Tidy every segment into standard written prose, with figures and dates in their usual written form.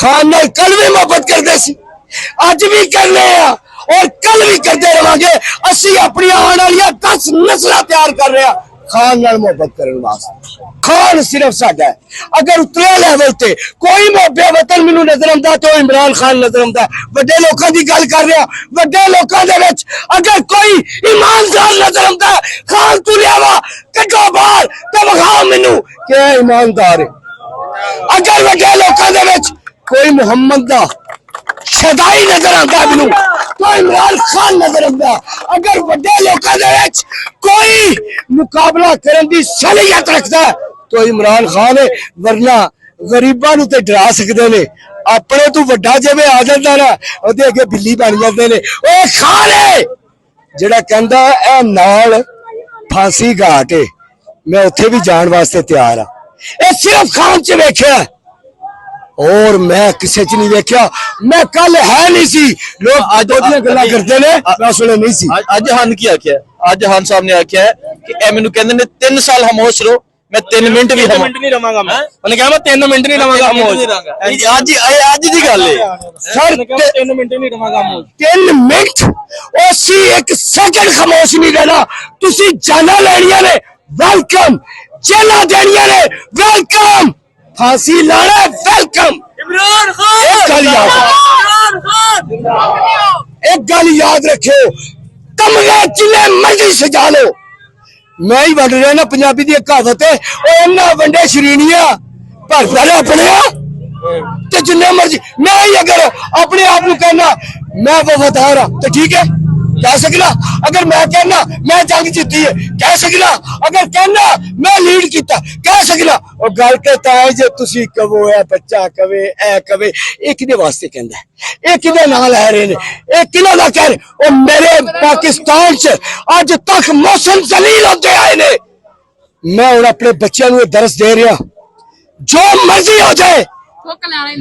खान नाल कल भी मोहब्बत करते सी, अज भी करने और कल भी करते रहांगे। असी अपनी आने वाली 10 नस्ल तैयार कर रहे हैं खान नाल मोहब्बत करने वास्ते। खान सिर्फ साडा है। अगर उतले लैवल ते कोई मोहब्बे वतन मैनू नजर आंदा तो इमरान खान नजर आंदा। वड्डे लोकां दी गल कर रहे हैं, वड्डे लोकां दे विच अगर कोई ईमानदार नजर आंदा खान तू लियावा कड्डो बाहर ते विखाओ मैनू कि ईमानदार है। अगर वड्डे लोकां दे विच कोई मुहम्मद दा शदाई नजर आता मैनू तो इमरान खान नजर आता। अगर वड्डे लोकां दे विच कोई मुकाबला करने की सलीयत रखता है तो इमरान खान है, वरना गरीबां नूं ते डरा सकते ने, अपने तू वड्डा जिवें आ जांदा ना ओहदे अगे बिल्ली बन जाते ने। ओह खान है जिहड़ा कहंदा ए नाल फांसी घाट है, मैं उत्थे भी जाण वास्ते तैयार हाँ। ये सिर्फ खान च वेखिया और मैं किसी च नहीं वेख्या। मैं कल है नहीं सी, लोग अज गल्लां करते ने, मैं उस वेले नहीं सी। अज हन की आख्या, अज हन साहब ने आख्या है कि ए मैनू कहंदे ने 3 साल खामोश रहो, मैं 3 मिनट भी नहीं रहांगा। मैं उन्हें कहा मैं 3 मिनट नहीं रहांगा खामोश। अज दी गल है सर, 3 मिनट नहीं रहांगा खामोश। 3 मिनट ओसी 1 सेकंड खामोश नहीं रहना। तुसी जाना लेनियां ने वेलकम, जेला देनियां ने वेलकम, फांसी लाना वेलकम। इमरान खान एक गल याद रखियो, तमगे जिले मर्जी सजा लो। मैं ही वंड रहा ना, पंजाबी दी कहावत है इन्ना वंडे शरीनिया पर पहले अपने जिन्ने मर्जी। मैं ही अगर अपने आप को कहना मैं वफादार हाँ तो ठीक है कह सकना। अगर मैं कहना मैं जंग जीती है कह सकना। अगर कहना मैं लीड किया कह सकना। और गल कहता है जो तुसी कवो है बच्चा कवे ए कवे, ये किदे वास्ते कहंदा है, ये किदे नाल लै रहे ने, ये किना दा कह रहे। और मेरे पाकिस्तान च अज तक मौसम जलील होते आए ने। मैं हुण अपने बच्चों को दरस दे रहा, जो मर्जी हो जाए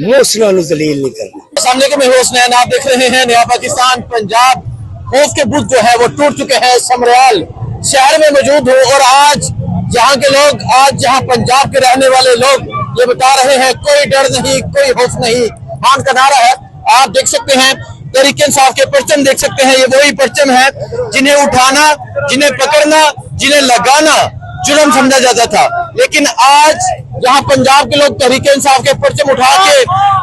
मौसम जलील नहीं करना। सामने के मैं हुसनैन, आप देख रहे हैं नया पाकिस्तान पंजाब। खौफ के बुत जो है वो टूट चुके हैं। समरयाल शहर में मौजूद हो और आज यहाँ के लोग, आज जहाँ पंजाब के रहने वाले लोग ये बता रहे हैं कोई डर नहीं, कोई खौफ नहीं। खान का नारा है, आप देख सकते हैं तहरीक इंसाफ के परचम देख सकते हैं। ये वही परचम है जिन्हें उठाना, जिन्हें पकड़ना, जिन्हें लगाना जुर्म समझा जाता था। लेकिन आज यहाँ पंजाब के लोग तहरीक इंसाफ के परचम उठा के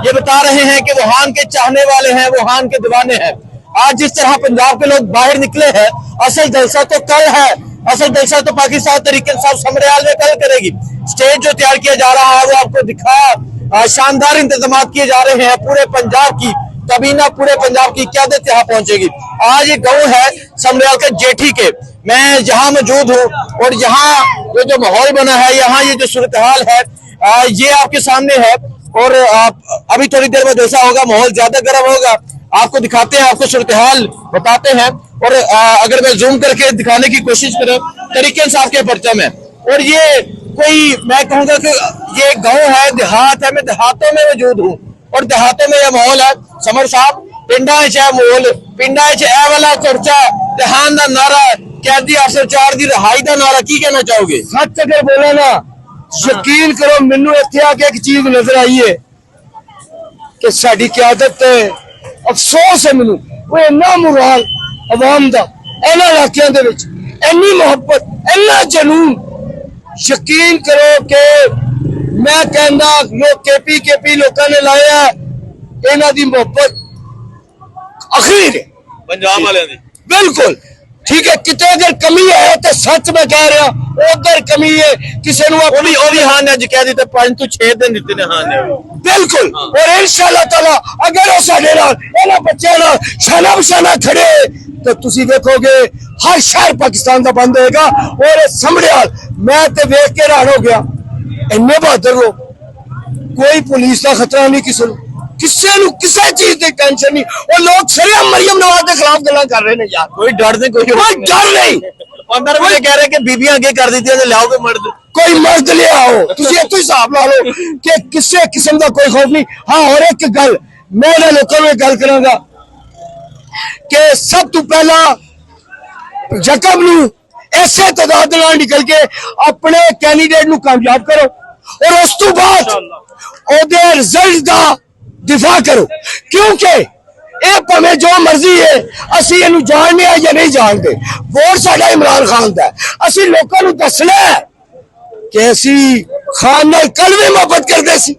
ये बता रहे हैं कि वो खान के चाहने वाले हैं, वो खान के दीवाने हैं। आज जिस तरह पंजाब के लोग बाहर निकले हैं, असल जलसा तो कल है, असल जलसा तो पाकिस्तान तहरीक इंसाफ समरयाल में कल करेगी। स्टेज जो तैयार किया जा रहा है वो आपको दिखाया, शानदार इंतजाम किए जा रहे हैं। पूरे पंजाब की तबीना, पूरे पंजाब की क़यादत यहाँ पहुंचेगी। आज ये गाँव है समरयाल के जेठी के, मैं जहाँ मौजूद हूँ और यहाँ ये जो माहौल बना है, यहाँ ये जो सूरत हाल है ये आपके सामने है। और अभी थोड़ी देर में जैसा होगा माहौल ज्यादा गर्म होगा, आपको दिखाते हैं, आपको सूरत हाल बताते हैं। और अगर मैं जूम करके दिखाने की कोशिश करूं, तहरीक इंसाफ के परचम है। और ये कोई, मैं कहूंगा कि ये गांव है, देहात है, मैं देहातों में मौजूद हूँ और देहातों में यह माहौल है। समर साहब, पिंडा है माहौल, पिंडा है वाला चर्चा, देहान का नारा, कैदी अफसर 4 की रिहाई का नारा, की कहना चाहोगे? सच अगर बोला ना, यकीन करो मैनू इत्थे आके एक चीज नजर आई है कि साडी क़यादत, अफसोस है मैनू, वो इन्ना मुराल अवाम दा इन्हां इलाकियां दे विच, इन्नी मोहब्बत, इन्ना जनून। यकीन करो कि मैं कहना लोग केपी लोगों ने लाया, इन्हां दी मोहब्बत अखीर है पंजाब वाले दी, बिल्कुल ठीक है। कितने अगर कमी है तो सच मैं कह रहा, उधर कमी है किसी हां ने कह दी 5 to 6 दिन दिते ने हां ने, बिल्कुल। और इंशाअल्लाह ताला अगर वो साडे नाल इन्हां बच्चों नाल शाना बशाना खड़े तो तुसी देखोगे हर शहर पाकिस्तान का बंद होएगा। और समरयाल मैं तो वेख के हैरान हो गया, इन्ने बहादुर लोग, कोई पुलिस का खतरा नहीं, किसी चीज की टेंशन नहीं। और लोग सरेआम मरियम नवाज के खिलाफ गल्लां कर रहे हैं यार, कोई डर नहीं, कोई डर नहीं। अंदर मुझे कह रहे हैं कि बीबियां आगे कर दी थी, लाओगे मर्द, कोई मर्द ले आओ, तुसी इत्थों हिसाब ला लो कि किसी किस्म का कोई खौफ नहीं। हाँ, और एक गल मैं इन्हां लोकां नूं गल करांगा कि सब तो पहला यकम नूं ऐसे तादाद नाल निकल के अपने कैंडीडेट नूं कामयाब करो और उस तो बाद ओहदे रिजल्ट दा ਦਿਫਾ ਕਰੋ, ਕਿਉਂਕਿ ਇਹ ਭਾਵੇਂ ਜੋ ਮਰਜ਼ੀ ਹੈ, ਅਸੀਂ ਇਹਨੂੰ ਜਾਣਦੇ ਆ ਜਾਂ ਨਹੀਂ ਜਾਣਦੇ, ਵੋਟ ਸਾਡਾ ਇਮਰਾਨ ਖਾਨ ਦਾ ਹੈ। ਅਸੀਂ ਲੋਕਾਂ ਨੂੰ ਦੱਸਣਾ ਹੈ ਕਿ ਅਸੀਂ ਖਾਨ ਨਾਲ ਕੱਲ ਵੀ ਮੁਹੱਬਤ ਕਰਦੇ ਸੀ,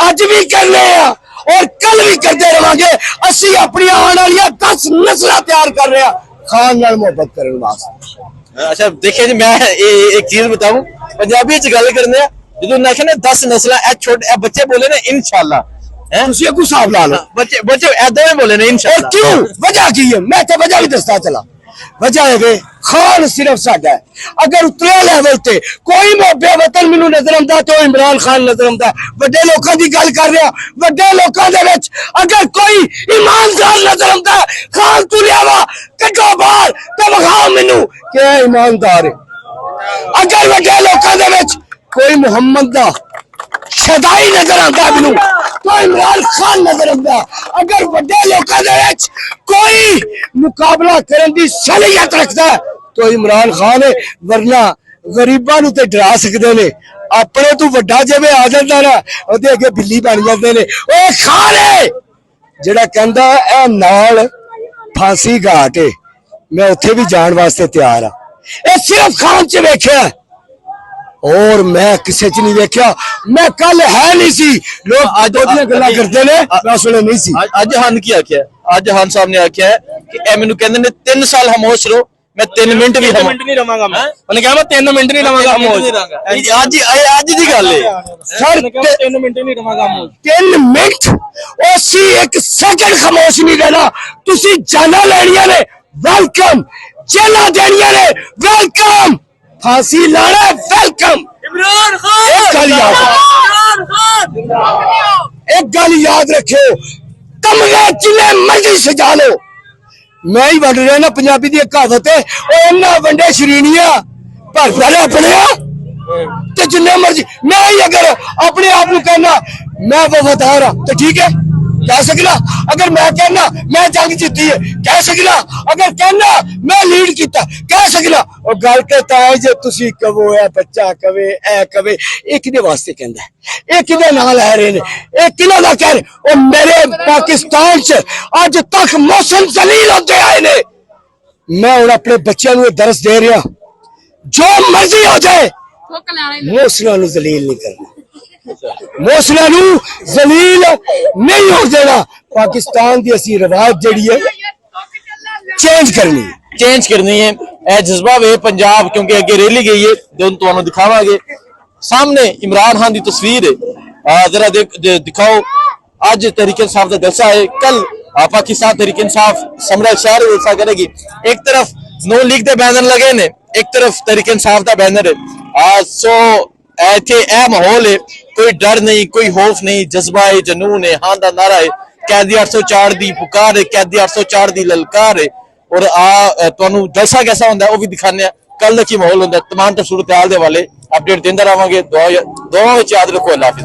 ਅੱਜ ਵੀ ਕਰਨੇ ਆ ਔਰ ਕੱਲ ਵੀ ਕਰਦੇ ਰਵਾਂਗੇ। ਅਸੀਂ ਆਪਣੀਆਂ ਆਉਣ ਵਾਲੀਆਂ 10 ਨਸਲਾਂ ਤਿਆਰ ਕਰ ਰਹੇ ਆ ਖਾਨ ਨਾਲ ਮੁਹੱਬਤ ਕਰਨ ਵਾਸਤੇ। अच्छा देखिए जी, मैं एक चीज बताऊं, पंजाबी च गल करने जो ना 10 नस्ल छोटे बच्चे बोले ना इंशाल्लाह है, ਤੁਸੀਂ ਅੱਗੂ ਹਿਸਾਬ ਲਾ ਲਓ। बच्चे बच्चे ऐदा में बोले ना और इंशाल्लाह। क्यों वजह की है, मैं तो वजह भी दसता चला। वजह है कि खान सिर्फ साडा है। अगर उतले लेवल ते कोई मोहब्बे वतन मैनू नजर आंदा तो इमरान खान नजर आंदा। वड्डे लोकां दी गल कर रहा, वड्डे लोकां दे विच अगर कोई ईमानदार नजर आंदा, खान तू लियावा कड्डो बाहर ते विखाओ मैनू कि ईमानदार है। अगर वड्डे लोकां दे विच कोई मुहम्मद दा शदाई नजर आता मैनू तो इमरान खान नजर आता। अगर वड्डे लोकां दे विच कोई मुकाबला करन दी सलीयत रखता है तो इमरान खान है, वरना गरीबां नू ते डरा सकदे ने, अपने तू वड्डा जिवें आ जांदा ना ओदे अगे बिल्ली बन जांदे ने। ओए खान है जेड़ा कहंदा ए नाल फांसी घाट है, मैं उत्थे भी जाण वास्ते तैयार हां। ए सिर्फ खान च वेखिया और मैं किसी च नहीं देखा। मैं कल है नहीं सी, लोग आज गल्लां करते ने, मैं उस वेले नहीं सी। ਅੱਜ ਹਨ ਕੀ ਆਖਿਆ, ਅੱਜ ਹਨ ਸਾਹਿਬ ਨੇ ਆਖਿਆ ਕਿ ਇਹ ਮੈਨੂੰ ਕਹਿੰਦੇ ਨੇ 3 ਸਾਲ ਖਾਮੋਸ਼ ਰਹੋ, मैं 3 मिनट भी नहीं रवांगा मैं उन्हें कहा मैं 3 मिनट नहीं रवांगा खामोश। आज दी गल है सर 3 मिनट नहीं रवांगा खामोश। 3 मिनट ओसी 1 सेकंड खामोश नहीं रहना। तुसी जाना लेनिया ने वेलकम, जेला देनिया ने वेलकम, फांसी लाना वेलकम। इमरान खान एक गल याद, इमरान खान एक गल याद रखियो, कमरे जिन्ने मर्जी सजा लो, मैं ही वंड रहा ना। पंजाबी दी एक कहावत है, इन्ना वंडे शरीनिया पर पहले अपने ते जिन्ने मर्जी। मैं ही अगर अपने आप को कहना मैं वफादार हाँ तो ठीक है, कह सकना। अगर मैं कहना मैं जंग जीती है, कह सकना। अगर कहना मैं लीड किया, कह सकना। और गल ते ताए जे तुसी कहो है बच्चा कवे ए कवे, ये किदे वास्ते कहंदा है, ये किदे नाल लै रहे ने, ये किना दा कह रहे। और मेरे पाकिस्तान च अज तक मौसम जलील होते आए ने। मैं हुण अपने बच्चों को दरस दे रहा, जो मर्जी हो जाए मौसला नूं जलील नहीं करना, मौसला नूं जलील नहीं हो देना। पाकिस्तान की असी रिवायत जिहड़ी है चेंज करनी है, चेंज करनी है। यह जज्बा वे पंजाब, क्योंकि अगे रैली गई है जो तुहानू दिखावांगे। सामने इमरान खान की तस्वीर है, जरा दिखाओ। आज तहरीक इंसाफ का जलसा है, कल पाकिस्तान तहरीक इंसाफ समरा शहर जलसा करेगी। एक तरफ नो लीग के बैनर लगे ने, एक तरफ तहरीक इंसाफ का बैनर है। सो इत्थे यह माहौल है, कोई डर नहीं, कोई खौफ नहीं, जज्बा है, जनून है, हां दा नारा है, कैदी 804 दी पुकार है, कैदी 804 दी ललकार है। और तुहानू जलसा कैसा होंदा है वो भी दिखाने, कल दा की माहौल होंदा। तमाम सूरत हाल दे वाले अपडेट देंदा रहांगे। दुआ विच याद रखो। अल्लाह हाफिज़।